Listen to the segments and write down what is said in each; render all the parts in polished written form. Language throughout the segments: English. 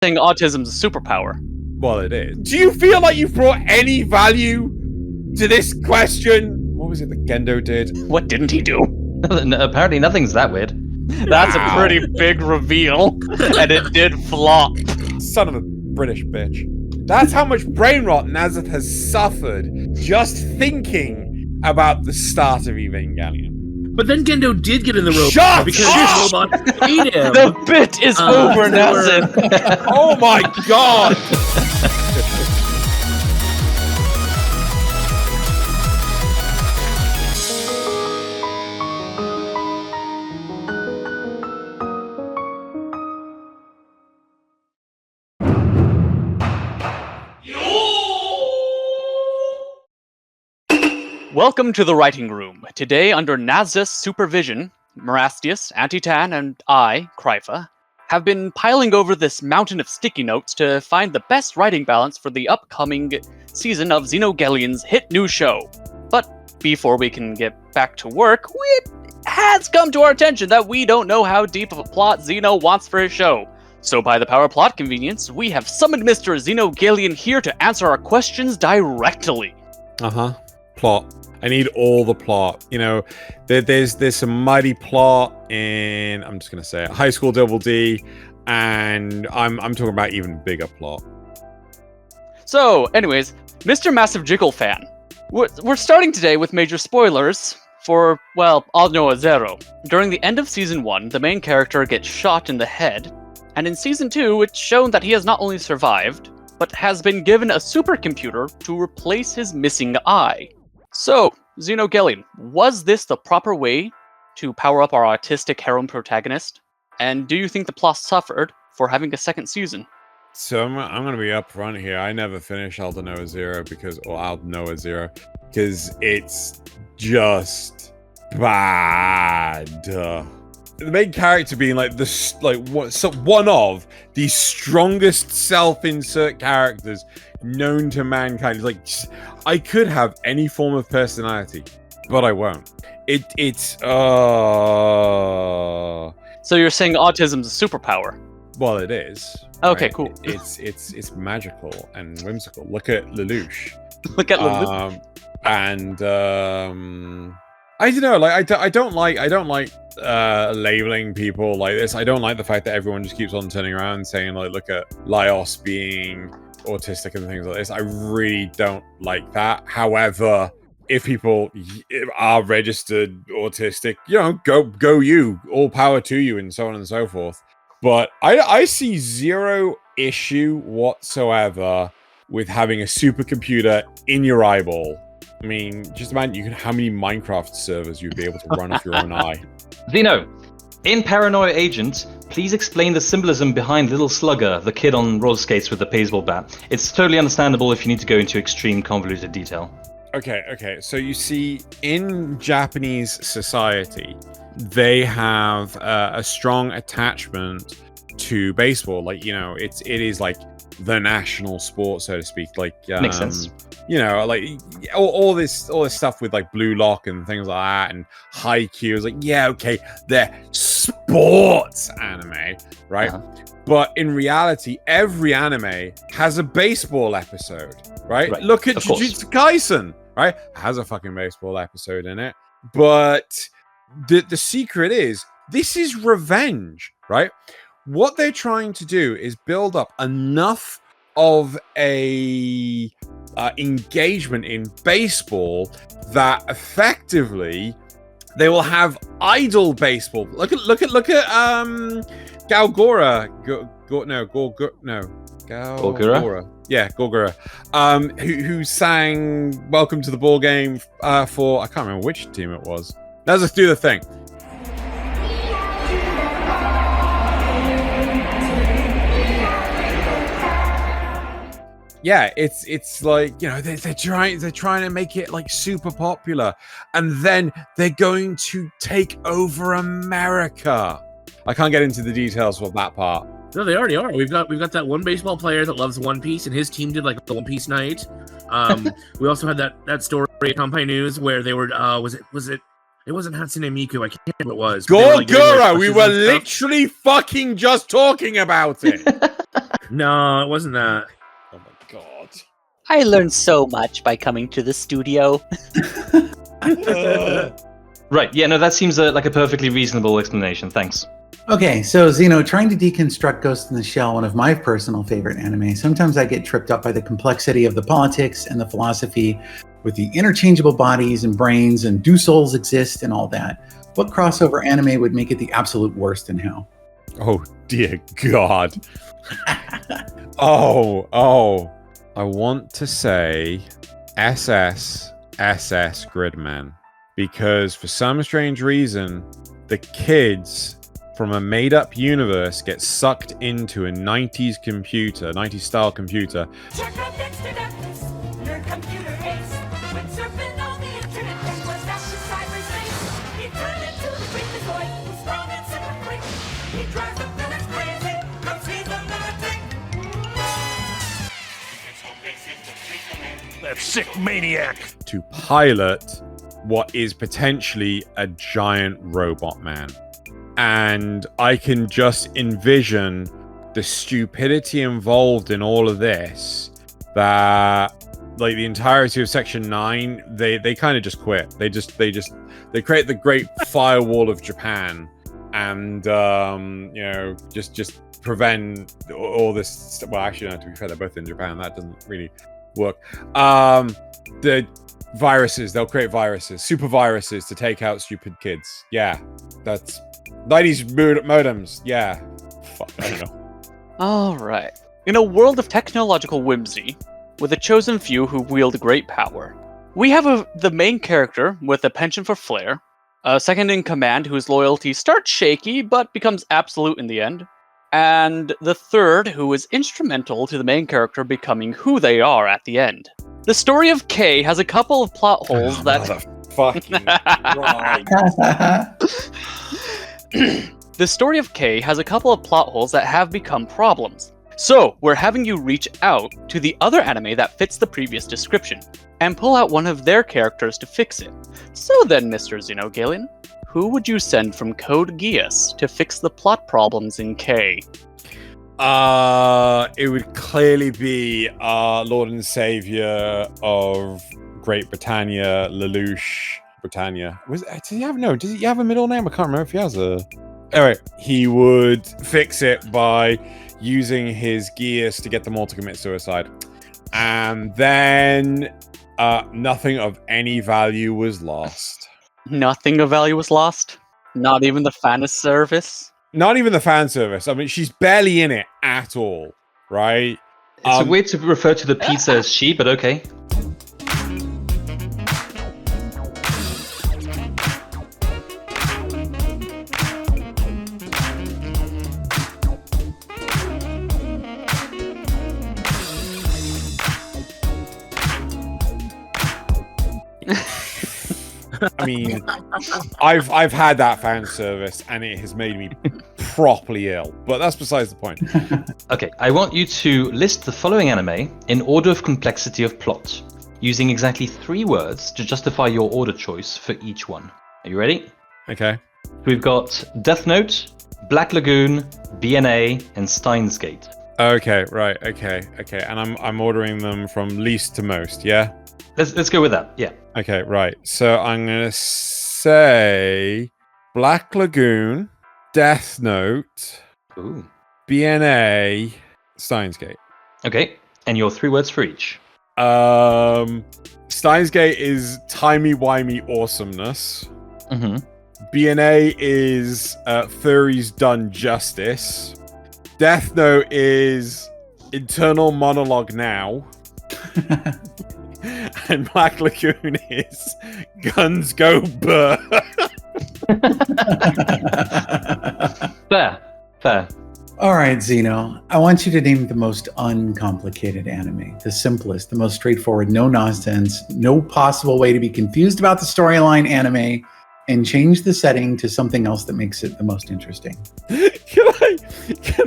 saying autism's a superpower. Well, it is. Do you feel like you've brought any value to this question? What was it that Gendo did? What didn't he do? Apparently nothing's that weird. That's a pretty big reveal, and it did flop. Son of a British bitch. That's how much brain rot Nazeth has suffered just thinking about the start of Evangelion. But then Gendo did get in the rope Shut because up! his robots ate him. The bit is over, Nazeth. Oh my god! Welcome to the writing room. Today, under Nazeth's supervision, Merastius, Auntie, and I, Cryfa, have been piling over this mountain of sticky notes to find the best writing balance for the upcoming season of Xenogelion's hit new show. But before we can get back to work, it has come to our attention that we don't know how deep of a plot Xeno wants for his show. So by the power of plot convenience, we have summoned Mr. Xenogelion here to answer our questions directly. Plot. I need all the plot. You know, there's some mighty plot in, I'm just gonna say it, High School Double D, and I'm talking about even bigger plot. So, anyways, Mr. Massive Jiggle fan, we're starting today with major spoilers for, well, I'll know a zero. During the end of Season 1, the main character gets shot in the head, and in Season 2, it's shown that he has not only survived, but has been given a supercomputer to replace his missing eye. So, Xenogelion, was this the proper way to power up our autistic harem protagonist? And do you think the plot suffered for having a second season? So I'm going to be upfront here. I never finished Aldnoah Zero because because it's just bad. The main character being like one of the strongest self-insert characters known to mankind. It's like, I could have any form of personality, but I won't. It's So you're saying autism's a superpower? Well, it is. Okay, right? cool. It's magical and whimsical. Look at Lelouch. Look at Lelouch. I don't know. Like I don't like labeling people like this. I don't like the fact that everyone just keeps on turning around and saying like, look at Laios being autistic and things like this. I really don't like that. However, if people are registered autistic, you know, go you, all power to you, and so on and so forth. But I see zero issue whatsoever with having a supercomputer in your eyeball. I mean, just imagine how many Minecraft servers you'd be able to run off your own eye. Xeno, in Paranoia Agent, please explain the symbolism behind Little Slugger, the kid on roller skates with the baseball bat. It's totally understandable if you need to go into extreme convoluted detail. Okay. So you see, in Japanese society, they have a strong attachment to baseball. Like, you know, it is like the national sport, so to speak. Like, makes sense. You know, like all this stuff with like Blue Lock and things like that, and Haikyuu is like, yeah, okay, they're sports anime, right? But in reality, every anime has a baseball episode, right? Look at Jujutsu Kaisen, right? Has a fucking baseball episode in it. But the secret is, this is revenge, right? What they're trying to do is build up enough of a engagement in baseball that effectively they will have idle baseball. Look at Galgora. Galgora. Yeah, Galgora. Who sang "Welcome to the Ball Game" for, I can't remember which team it was. Let's just do the thing. Yeah, it's like, you know, they're trying to make it like super popular, and then they're going to take over America. I can't get into the details of that part. No, they already are. We've got that one baseball player that loves One Piece, and his team did like the One Piece night. We also had that story at Senpai News where they were was it? It wasn't Hatsune Miku. I can't remember what it was. Gogura! We were literally fucking just talking about it. No, it wasn't that. Oh my god. I learned so much by coming to the studio. Right, yeah, no, that seems like a perfectly reasonable explanation. Thanks. Okay, so Xeno, trying to deconstruct Ghost in the Shell, one of my personal favorite anime, sometimes I get tripped up by the complexity of the politics and the philosophy with the interchangeable bodies and brains and do souls exist and all that. What crossover anime would make it the absolute worst and how? Oh dear God. Oh. I want to say SS Gridman. Because for some strange reason, the kids from a made-up universe get sucked into a 90s style computer. Check out next to Netflix, nerd computer ace. When surfing on the internet, he was dashed in cyberspace. He turned into the freakazoid, who's strong and super quick. He drives the villains crazy, cause he's a lunatic. That sick maniac. To pilot what is potentially a giant robot man. And I can just envision the stupidity involved in all of this, that like the entirety of Section 9, they kind of just quit. They create the great firewall of Japan and just prevent all this. Well, actually, no, to be fair, they're both in Japan. That doesn't really work. The viruses, they'll create viruses, super viruses to take out stupid kids. Yeah, that's 90s modems. Yeah. Fuck, I don't know. Alright. In a world of technological whimsy, with a chosen few who wield great power, we have the main character with a penchant for flair, a second in command whose loyalty starts shaky but becomes absolute in the end, and the third who is instrumental to the main character becoming who they are at the end. The story of K has a couple of plot holes that... Fucking right. The story of K has a couple of plot holes that have become problems. So, we're having you reach out to the other anime that fits the previous description, and pull out one of their characters to fix it. So then, Mr. Xeno, who would you send from Code Geass to fix the plot problems in K? It would clearly be Lord and Savior of Great Britannia, Lelouch Britannia. Does he have a middle name? I can't remember if he has a... Anyway, he would fix it by using his gears to get them all to commit suicide. And then nothing of any value was lost. Nothing of value was lost? Not even the fan service? Not even the fan service. I mean, she's barely in it at all, right? It's a way to refer to the pizza as she, but okay. I mean, I've had that fan service and it has made me properly ill, but that's besides the point. Okay, I want you to list the following anime in order of complexity of plot, using exactly 3 words to justify your order choice for each one. Are you ready? Okay. We've got Death Note, Black Lagoon, BNA, and Steins Gate. Okay, right, okay. And I'm ordering them from least to most, yeah? Let's go with that, yeah. Okay, right. So I'm gonna say Black Lagoon, Death Note, Ooh. BNA, Steins Gate. Okay, and your 3 words for each. Steins Gate is timey-wimey awesomeness. Mm-hmm. BNA is Furry's Done Justice. Death Note is internal monologue now. And Black Lagoon is guns go burr. Fair. All right, Xeno. I want you to name the most uncomplicated anime, the simplest, the most straightforward, no nonsense, no possible way to be confused about the storyline anime, and change the setting to something else that makes it the most interesting. Can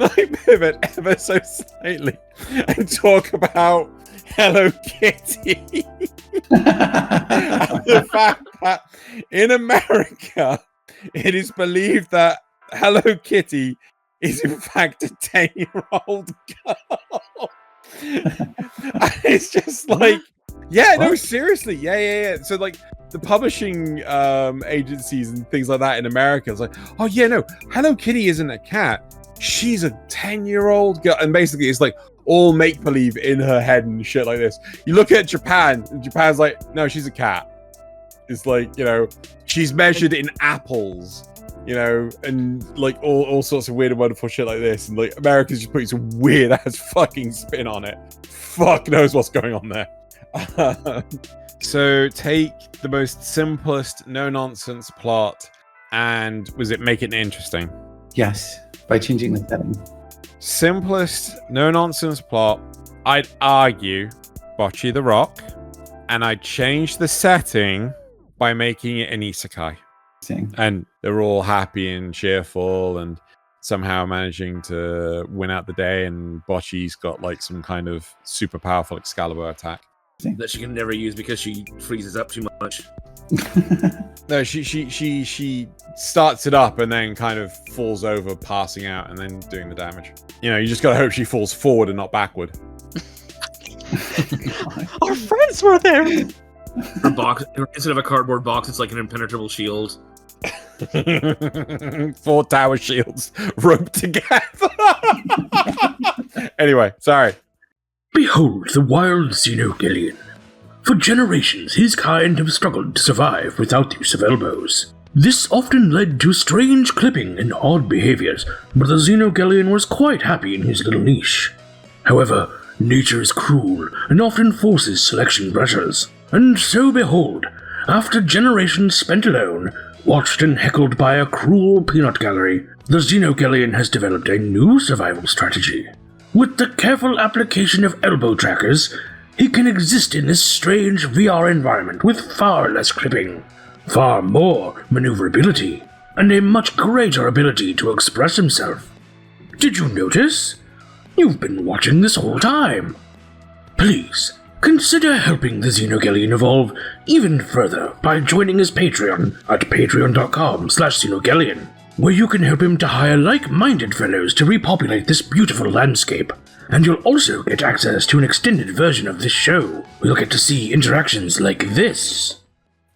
I pivot ever so slightly and talk about Hello Kitty? The fact that in America, it is believed that Hello Kitty is in fact a 10-year-old girl. It's just like, yeah, no, seriously, yeah. So like the publishing agencies and things like that in America, it's like, oh yeah, no, Hello Kitty isn't a cat. She's a 10-year-old girl, and basically it's like all make-believe in her head and shit like this. You look at Japan, and Japan's like, no, she's a cat. It's like, you know, she's measured in apples, you know, and like all sorts of weird and wonderful shit like this. And like America's just putting some weird ass fucking spin on it. Fuck knows what's going on there. So take the most simplest, no nonsense plot and make it interesting? Yes, by changing the setting. Simplest, no nonsense plot, I'd argue Bocce the Rock, and I'd change the setting by making it an isekai. And they're all happy and cheerful and somehow managing to win out the day, and Bocce's got like some kind of super powerful Excalibur attack that she can never use because she freezes up too much. No, she starts it up and then kind of falls over, passing out, and then doing the damage. You know, you just gotta hope she falls forward and not backward. Our friends were there. Her box, instead of a cardboard box, it's like an impenetrable shield. 4 tower shields roped together. Anyway, sorry. Behold the wild Xeno. For generations, his kind have struggled to survive without the use of elbows. This often led to strange clipping and odd behaviors, but the Xeno was quite happy in his little niche. However, nature is cruel and often forces selection pressures. And so behold, after generations spent alone, watched and heckled by a cruel peanut gallery, the Xeno has developed a new survival strategy. With the careful application of elbow trackers, he can exist in this strange VR environment with far less clipping, far more maneuverability, and a much greater ability to express himself. Did you notice? You've been watching this whole time. Please, consider helping the Xeno evolve even further by joining his Patreon at patreon.com/Xeno, where you can help him to hire like-minded fellows to repopulate this beautiful landscape. And you'll also get access to an extended version of this show. We'll get to see interactions like this.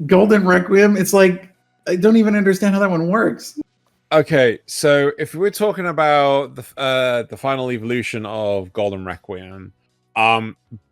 Golden Requiem, it's like, I don't even understand how that one works. Okay, so if we're talking about the final evolution of Golden Requiem,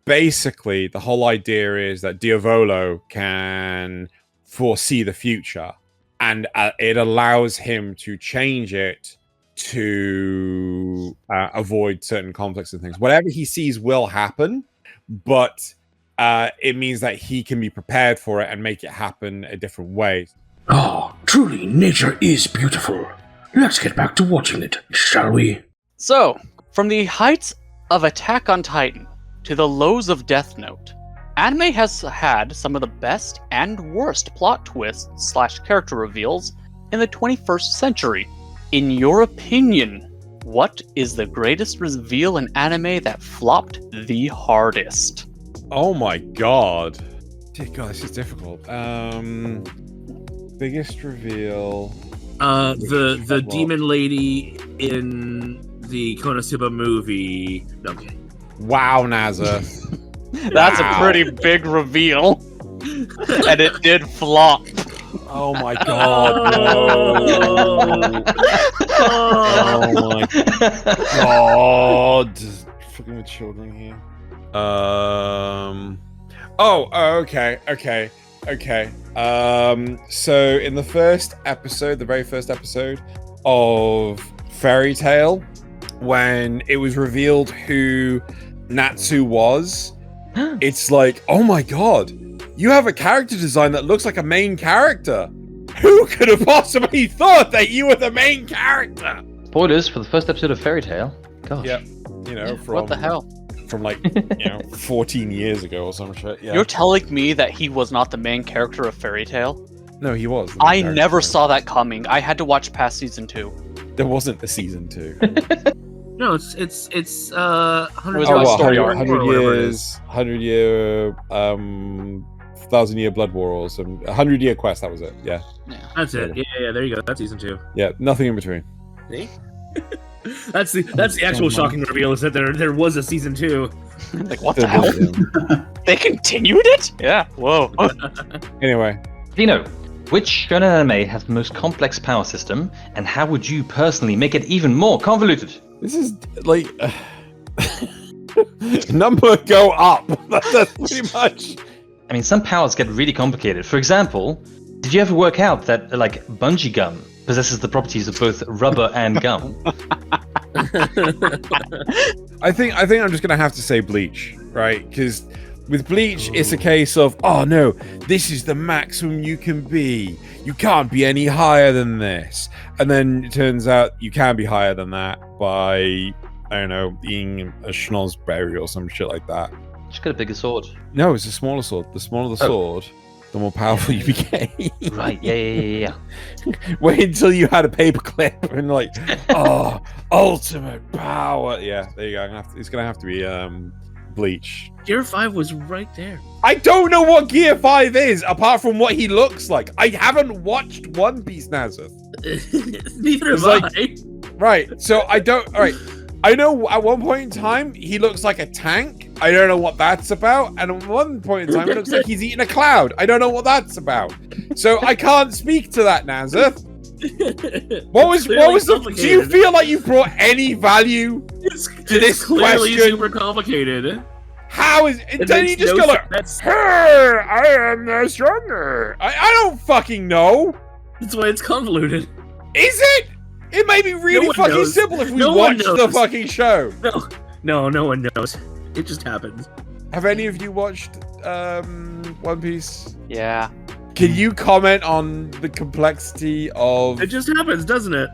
basically the whole idea is that Diavolo can foresee the future, and it allows him to change it to avoid certain conflicts and things. Whatever he sees will happen, but it means that he can be prepared for it and make it happen a different way. Oh, truly, nature is beautiful. Let's get back to watching it, shall we? So, from the heights of Attack on Titan to the lows of Death Note, anime has had some of the best and worst plot twists / character reveals in the 21st century. In your opinion, what is the greatest reveal in anime that flopped the hardest? Oh my god. Dear god, this is difficult. Biggest reveal. The demon lady in the Konosuba movie. No, I'm kidding. Wow, NASA. That's a pretty big reveal. And it did flop. Oh my god, no. Oh my god. Fucking with children here. Okay. So in the very first episode of Fairy Tail, when it was revealed who Natsu was, it's like, oh my god, you have a character design that looks like a main character. Who could have possibly thought that you were the main character? Spoilers for the first episode of Fairy Tail. Gosh. Yep. You know, from What the hell? From 14 years ago or some shit. Yeah. You're telling me that he was not the main character of Fairy Tail? No, he was. I never saw that coming. I had to watch past season 2. There wasn't a season 2. No, it's 100 was my story arc. 100 year 1,000 year blood war or some 100 year quest. That was it. Yeah. That's it. Yeah, there you go. That's season 2. Yeah, nothing in between. See? That's the actual shocking reveal is that there was a season 2. Like, what the hell? They continued it? Yeah. Whoa. Anyway, Xeno, which shonen anime has the most complex power system, and how would you personally make it even more convoluted? this is like number go up. That's pretty much. I mean, some powers get really complicated. For example, did you ever work out that, like, bungee gum possesses the properties of both rubber and gum? I think I'm just gonna have to say Bleach, right? Because with Bleach, it's a case of, oh no, this is the maximum you can be. You can't be any higher than this. And then it turns out you can be higher than that by, I don't know, eating a schnozberry or some shit like that. Just get a bigger sword. No, it's a smaller sword. The smaller the sword, the more powerful you became. Right, yeah. Wait until you had a paperclip and like, oh, ultimate power. Yeah, there you go. It's gonna have to be Bleach. Gear 5 was right there. I don't know what Gear 5 is, apart from what he looks like. I haven't watched One Piece, Nazeth. Neither have It's like- I. Right, so I don't... Alright, I know at one point in time, he looks like a tank. I don't know what that's about. And at one point in time, it looks like he's eating a cloud. I don't know what that's about. So I can't speak to that, Nazeth. What was Clearly the... Do you complicated. feel like you brought any value It's this clearly question? super complicated. How is... It Then makes you just no go like, sense. That's, "Hey, I am the stronger." I don't fucking know. that's why it's convoluted. Is it? It may be really one fucking knows. simple if we No one watch the knows. fucking show. No one knows. It just happens. Have any of you watched One Piece? Yeah. Can you comment on the complexity of... It just happens, doesn't it?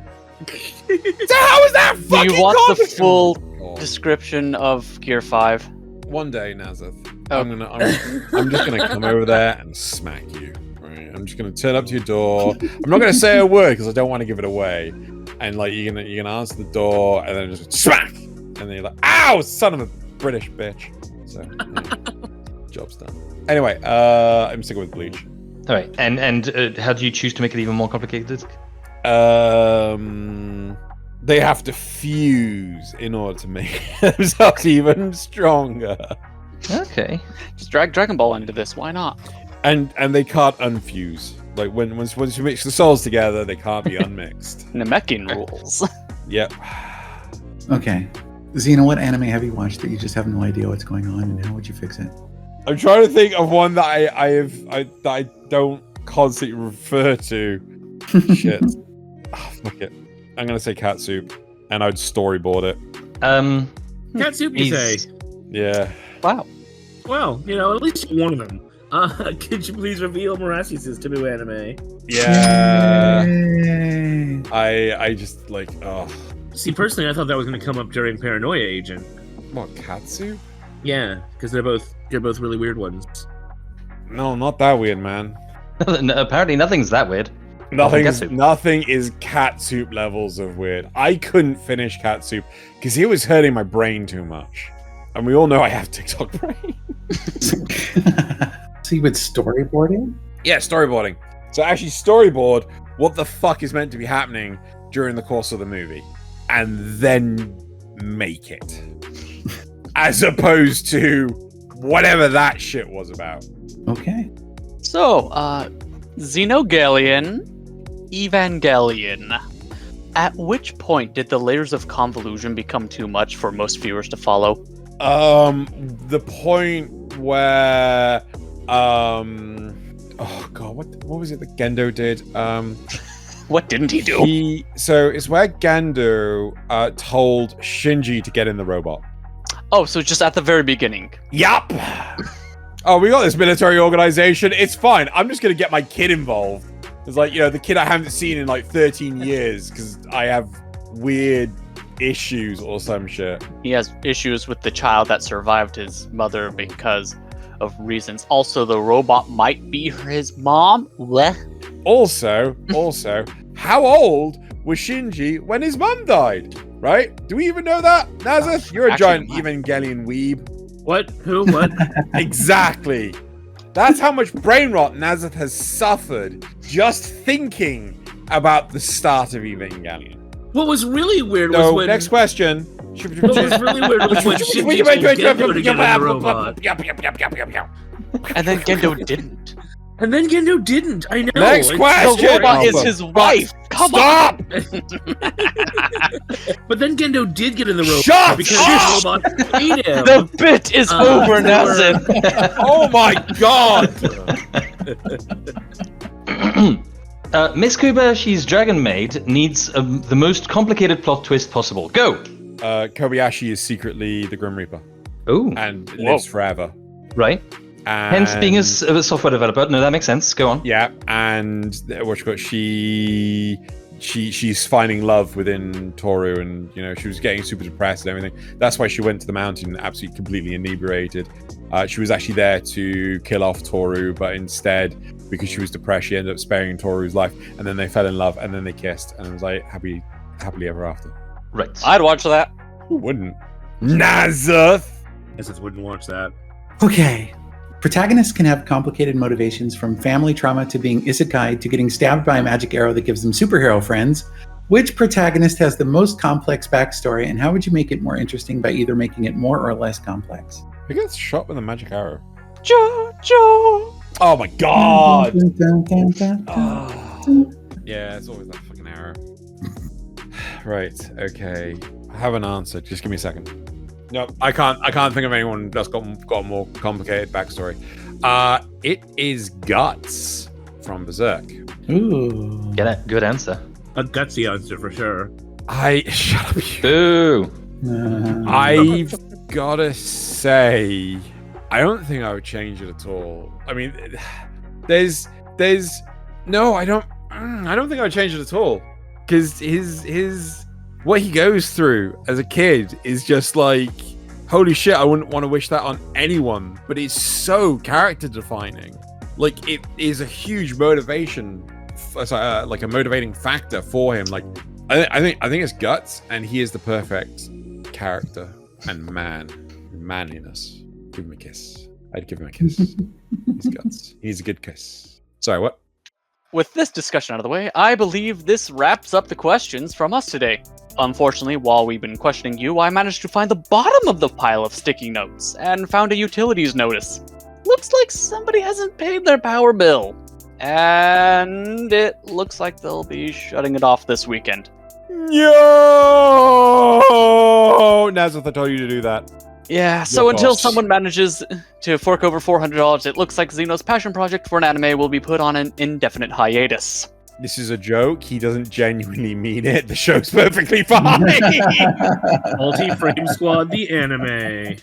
So how is that Do fucking you want the complicated? full God. description of Gear 5? One day, Nazeth, Oh. I'm just gonna come over there and smack you. Right? I'm just gonna turn up to your door. I'm not gonna say a word because I don't want to give it away. And like you're gonna answer the door and then just smack, and then you're like, "Ow, son of a British bitch." So yeah, job's done. Anyway, I'm sticking with Bleach. All right, and how do you choose to make it even more complicated? They have to fuse in order to make themselves even stronger. Okay. Just drag Dragon Ball into this. Why not? And they can't unfuse. Like once you mix the souls together, they can't be unmixed. Namekian rules. Yep. Okay. Xeno, what anime have you watched that you just have no idea what's going on, and how would you fix it? I'm trying to think of one that I don't constantly refer to. Shit. Oh, fuck it. I'm gonna say cat soup, and I'd storyboard it. Cat soup, you say? He's- Yeah. Wow. Well, at least one of them. Could you please reveal Merastius' taboo anime? Yeah. Yay. I just like See, personally, I thought that was going to come up during Paranoia Agent. what, cat soup? Yeah, because they're both really weird ones. No, not that weird, man. No, apparently nothing's that weird. Catsup. Nothing is cat soup levels of weird. I couldn't finish cat soup because it was hurting my brain too much. And we all know I have TikTok brain. See, with storyboarding? Yeah, storyboarding. So actually storyboard what the fuck is meant to be happening during the course of the movie. And then make it. As opposed to whatever that shit was about. Okay. So, Xenogalion, Evangelion. At which point did the layers of convolution become too much for most viewers to follow? The point where oh god, what was it that Gendo did? What didn't he do? So it's where Gendo told Shinji to get in the robot. Oh, so just at the very beginning. Yup. Oh, we got this military organization. It's fine. I'm just gonna get my kid involved. It's like, the kid I haven't seen in like 13 years because I have weird issues or some shit. He has issues with the child that survived his mother because of reasons. Also, the robot might be his mom. What? Also, how old was Shinji when his mum died? Right? Do we even know that? Nazeth, you're a Actually, giant Evangelion weeb. What? Who? What? Exactly. That's how much brain rot Nazeth has suffered just thinking about the start of Evangelion. What was really weird was No, when next question. what was really weird was when Shinji told Gendo to get in the robot, And then Gendo didn't. and then Gendo didn't. I know. Next it's- question. The robot is Oh, his wife. Come Stop! on. But then Gendo did get in the robot Shut because up! the robot ate him. The bit is over, they were- Nazin. Oh my god! Miss Kobayashi's Dragon Maid needs the most complicated plot twist possible. Go! Kobayashi is secretly the Grim Reaper Oh, and lives forever. right. And Hence being a software developer. No, that makes sense. Go on. yeah, and what you got? She's finding love within Toru, and you know she was getting super depressed and everything. That's why she went to the mountain, absolutely completely inebriated. She was actually there to kill off Toru, but instead, because she was depressed, she ended up sparing Toru's life. And then they fell in love, and then they kissed, and it was like happily ever after. Right. I'd watch that. Who wouldn't? Nazareth. I just wouldn't watch that. Okay. Protagonists can have complicated motivations from family trauma to being isekai to getting stabbed by a magic arrow that gives them superhero friends. Which protagonist has the most complex backstory, and how would you make it more interesting by either making it more or less complex? Who gets shot with a magic arrow? Jojo. Oh my god! Dun, dun, dun, dun, dun. Yeah, it's always that fucking arrow. Right. Okay. I have an answer. Just give me a second. No, I can't think of anyone that's got a more complicated backstory. It is Guts from Berserk. Ooh. Get it. Good answer. A gutsy answer for sure. Shut up. You. Boo! I've gotta say, I don't think I would change it at all. I mean, there's no, I don't think I would change it at all, because his what he goes through as a kid is just like, holy shit, I wouldn't want to wish that on anyone, but it's so character defining. Like, it is a huge motivation, like a motivating factor for him. Like, I think it's Guts, and he is the perfect character and manliness. Give him a kiss. I'd give him a kiss. He's Guts. He needs a good kiss. Sorry, what? With this discussion out of the way, I believe this wraps up the questions from us today. Unfortunately, while we've been questioning you, I managed to find the bottom of the pile of sticky notes and found a utilities notice. Looks like somebody hasn't paid their power bill. And it looks like they'll be shutting it off this weekend. Yo! Nazareth, I told you to do that. Yeah, so Your until boss. someone manages to fork over $400, it looks like Xeno's passion project for an anime will be put on an indefinite hiatus. This is a joke. He doesn't genuinely mean it. The show's perfectly fine. Multi-Frame Squad, the anime.